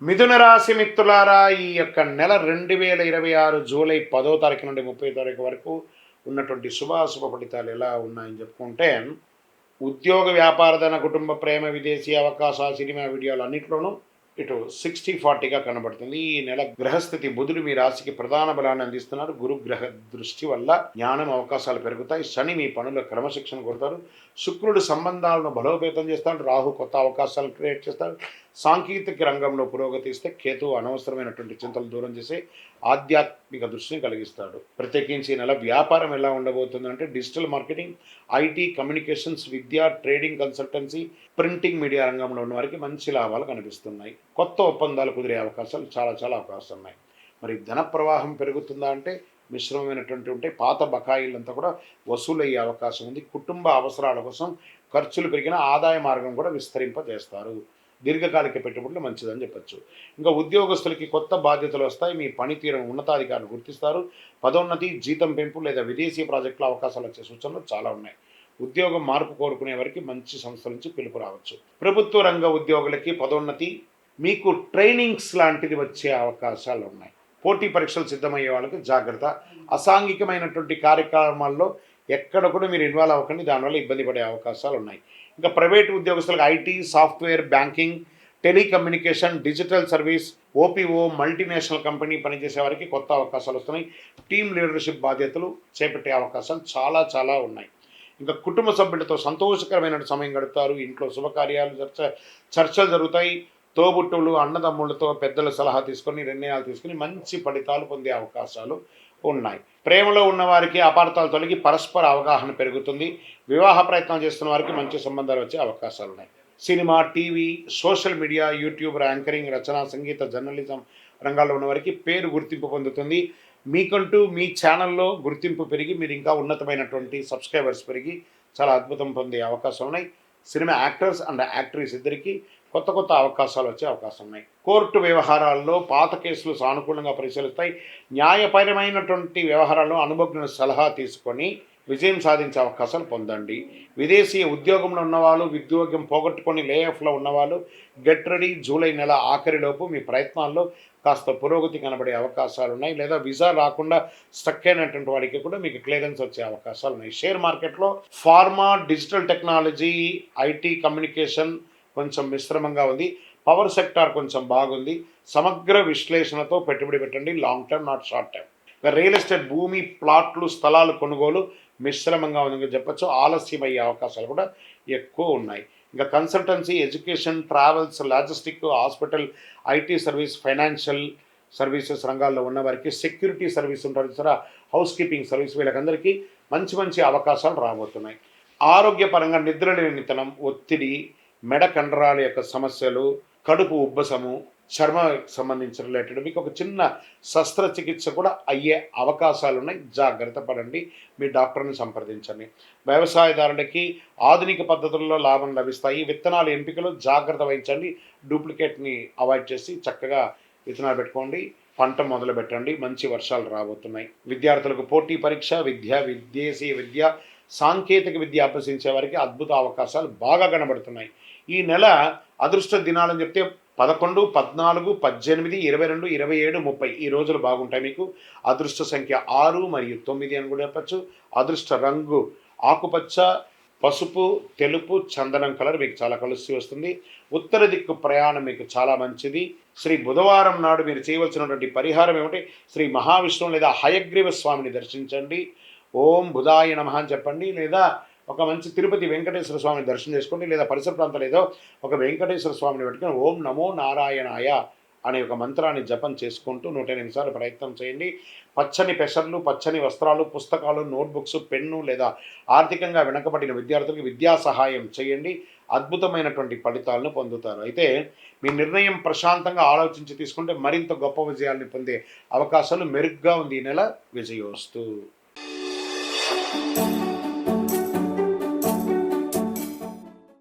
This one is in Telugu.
మిథున రాశి మిత్రులారా, ఈ యొక్క నెల 2026 జూలై 10వ తారీఖు నుండి 30వ తారీఖు వరకు ఉన్నటువంటి శుభాశుభ ఫలితాలు ఎలా ఉన్నాయని చెప్పుకుంటే, ఉద్యోగ వ్యాపారధన కుటుంబ ప్రేమ విదేశీ అవకాశాలు సినిమా వీడియోలు అన్నింటిలోనూ ఇటు 60-40గా కనబడుతుంది. ఈ నెల గ్రహస్థితి బుధుడు మీ రాశికి ప్రధాన బలాన్ని అందిస్తున్నారు. గురు గ్రహ దృష్టి వల్ల జ్ఞానం అవకాశాలు పెరుగుతాయి. శని మీ పనుల క్రమశిక్షణ కొడతారు. శుక్రుడు సంబంధాలను బలోపేతం చేస్తాడు. రాహు కొత్త అవకాశాలు క్రియేట్ చేస్తాడు. సాంకేతిక రంగంలో పురోగతి ఇస్తే కేతు అనవసరమైనటువంటి చింతలు దూరం చేసి ఆధ్యాత్మిక దృష్టిని కలిగిస్తాడు. ప్రత్యేకించి ఈ నెల వ్యాపారం ఎలా ఉండబోతుందంటే, డిజిటల్ మార్కెటింగ్, ఐటీ, కమ్యూనికేషన్స్, విద్య, ట్రేడింగ్, కన్సల్టెన్సీ, ప్రింటింగ్ మీడియా రంగంలో ఉన్న వారికి మంచి లాభాలు కనిపిస్తున్నాయి. కొత్త ఒప్పందాలు కుదిరే అవకాశాలు చాలా అవకాశాలు ఉన్నాయి. మరి ధన ప్రవాహం పెరుగుతుందా అంటే మిశ్రమమైనటువంటి ఉంటాయి. పాత బకాయిలంతా కూడా వసూలయ్యే అవకాశం ఉంది. కుటుంబ అవసరాల కోసం ఖర్చులు పెరిగిన ఆదాయ మార్గం కూడా విస్తరింపజేస్తారు. దీర్ఘకాలిక పెట్టుబడులు మంచిదని చెప్పచ్చు. ఇంకా ఉద్యోగస్తులకి కొత్త బాధ్యతలు వస్తాయి. మీ పనితీరును ఉన్నతాధికారులు గుర్తిస్తారు. పదోన్నతి, జీతం పెంపు లేదా విదేశీ ప్రాజెక్టుల అవకాశాలు వచ్చే సూచనలు చాలా ఉన్నాయి. ఉద్యోగం మార్పు కోరుకునే వారికి మంచి సంస్థల నుంచి పిలుపు రావచ్చు. ప్రభుత్వ రంగ ఉద్యోగులకి పదోన్నతి, మీకు ట్రైనింగ్స్ లాంటిది వచ్చే అవకాశాలు ఉన్నాయి. పోటీ పరీక్షలు సిద్ధమయ్యే వాళ్ళకి జాగ్రత్త. అసాంఘికమైనటువంటి కార్యక్రమాల్లో ఎక్కడ కూడా మీరు ఇన్వాల్వ్ అవ్వకండి, దానివల్ల ఇబ్బంది పడే అవకాశాలు ఉన్నాయి. ఇంకా ప్రైవేట్ ఉద్యోగస్తులకు IT, software, banking, telecommunication, digital service, Oppo, multinational company పనిచేసే వారికి కొత్త అవకాశాలు వస్తున్నాయి. టీమ్ లీడర్షిప్ బాధ్యతలు చేపట్టే అవకాశాలు చాలా ఉన్నాయి. ఇంకా కుటుంబ సభ్యులతో సంతోషకరమైన సమయం గడుపుతారు. ఇంట్లో శుభకార్యాలు, చర్చలు జరుగుతాయి. తోబుట్టువులు, అన్నదమ్ములతో పెద్దల సలహా తీసుకొని నిర్ణయాలు తీసుకుని మంచి ఫలితాలు పొందే అవకాశాలు ఉన్నాయి. ప్రేమలో ఉన్నవారికి అపార్థాలు తొలగి పరస్పర అవగాహన పెరుగుతుంది. వివాహ ప్రయత్నం చేస్తున్న వారికి మంచి సంబంధాలు వచ్చే అవకాశాలు ఉన్నాయి. Cinema, TV, social media, YouTube, anchoring, రచన, సంగీత, జర్నలిజం రంగాల్లో ఉన్న వారికి పేరు గుర్తింపు పొందుతుంది. మీకంటూ మీ ఛానల్లో గుర్తింపు పెరిగి మీరు ఇంకా ఉన్నతమైనటువంటి సబ్స్క్రైబర్స్ పెరిగి చాలా అద్భుతం పొందే అవకాశాలు ఉన్నాయి. సినిమా యాక్టర్స్ అండ్ యాక్ట్రెస్ ఇద్దరికి కొత్త అవకాశాలు వచ్చే అవకాశం ఉన్నాయి. కోర్టు వ్యవహారాల్లో పాత కేసులు సానుకూలంగా పరిశీలిస్తాయి. న్యాయపరమైనటువంటి వ్యవహారాల్లో అనుభవజ్ఞుల సలహా తీసుకొని విజయం సాధించే అవకాశాలు పొందండి. విదేశీ ఉద్యోగంలో ఉన్నవాళ్ళు, ఉద్యోగం పోగొట్టుకొని లేఆఫ్లో ఉన్నవాళ్ళు గెట్ రెడీ. జూలై నెల ఆఖరిలోపు మీ ప్రయత్నాల్లో కాస్త పురోగతి కనబడే అవకాశాలు ఉన్నాయి. లేదా వీసా రాకుండా స్టక్ అయినటువంటి వాడికి కూడా మీకు క్లియరెన్స్ వచ్చే అవకాశాలు ఉన్నాయి. షేర్ మార్కెట్లో pharma, digital technology, IT, communication కొంచెం మిశ్రమంగా ఉంది. పవర్ సెక్టార్ కొంచెం బాగుంది. సమగ్ర విశ్లేషణతో పెట్టుబడి పెట్టండి. Long term, not short term. Real estate, భూమి, ప్లాట్లు, స్థలాలు కొనుగోలు మిశ్రమంగా ఉందని చెప్పచ్చు. ఆలస్యం అయ్యే అవకాశాలు కూడా ఎక్కువ ఉన్నాయి. ఇంకా consultancy, education, travels, logistic, hospital, IT service, financial services రంగాల్లో ఉన్న వారికి, సెక్యూరిటీ సర్వీస్ ఉంటుంది సరే, హౌస్ కీపింగ్ సర్వీస్, వీళ్ళకందరికీ మంచి అవకాశాలు రాబోతున్నాయి. ఆరోగ్యపరంగా నిద్రలేనితనం, ఒత్తిడి, మెడ కండరాల యొక్క సమస్యలు, కడుపు ఉబ్బసము, చర్మకు సంబంధించిన రిలేటెడ్ మీకు ఒక చిన్న శస్త్రచికిత్స కూడా అయ్యే అవకాశాలు ఉన్నాయి. జాగ్రత్త పడండి. మీ డాక్టర్ని సంప్రదించండి. వ్యవసాయదారులకి ఆధునిక పద్ధతుల్లో లాభం లభిస్తాయి. విత్తనాల ఎంపికలు జాగ్రత్త వహించండి. డూప్లికేట్ని అవాయిడ్ చేసి చక్కగా విత్తనాలు పెట్టుకోండి. పంట మొదలు పెట్టండి. మంచి వర్షాలు రాబోతున్నాయి. విద్యార్థులకు పోటీ పరీక్ష, విదేశీ విద్య, సాంకేతిక విద్య అభ్యసించే వారికి అద్భుత అవకాశాలు బాగా కనబడుతున్నాయి. ఈ నెల అదృష్ట దినాలని చెప్తే 11, 14, 18, 22, 27, 30 ఈ రోజులు బాగుంటాయి. మీకు అదృష్ట సంఖ్య 6 మరియు 9 అని కూడా చెప్పచ్చు. అదృష్ట రంగు ఆకుపచ్చ, పసుపు, తెలుపు, చందనం కలర్ మీకు చాలా కలిసి వస్తుంది. ఉత్తర దిక్కు ప్రయాణం మీకు చాలా మంచిది. శ్రీ బుధవారం నాడు మీరు చేయవలసినటువంటి పరిహారం ఏమిటి? శ్రీ మహావిష్ణువు లేదా హయగ్రీవ స్వామిని దర్శించండి. ఓం బుధాయ నమః అని చెప్పండి. లేదా ఒక మంచి తిరుపతి వెంకటేశ్వర స్వామిని దర్శనం చేసుకోండి. లేదా పరిసర ప్రాంతాలు ఏదో ఒక వెంకటేశ్వర స్వామిని పెట్టుకొని ఓం నమో నారాయణాయ అనే ఒక మంత్రాన్ని జపం చేసుకుంటూ 108 సార్లు ప్రయత్నం చేయండి. పచ్చని పెసర్లు, పచ్చని వస్త్రాలు, పుస్తకాలు, నోట్బుక్స్, పెన్ను లేదా ఆర్థికంగా వెనకబడిన విద్యార్థులకు విద్యా సహాయం చేయండి. అద్భుతమైనటువంటి ఫలితాలను పొందుతారు. అయితే మీ నిర్ణయం ప్రశాంతంగా ఆలోచించి తీసుకుంటే మరింత గొప్ప విజయాల్ని పొందే అవకాశాలు మెరుగ్గా ఉంది. ఈ నెల విజయోస్తు.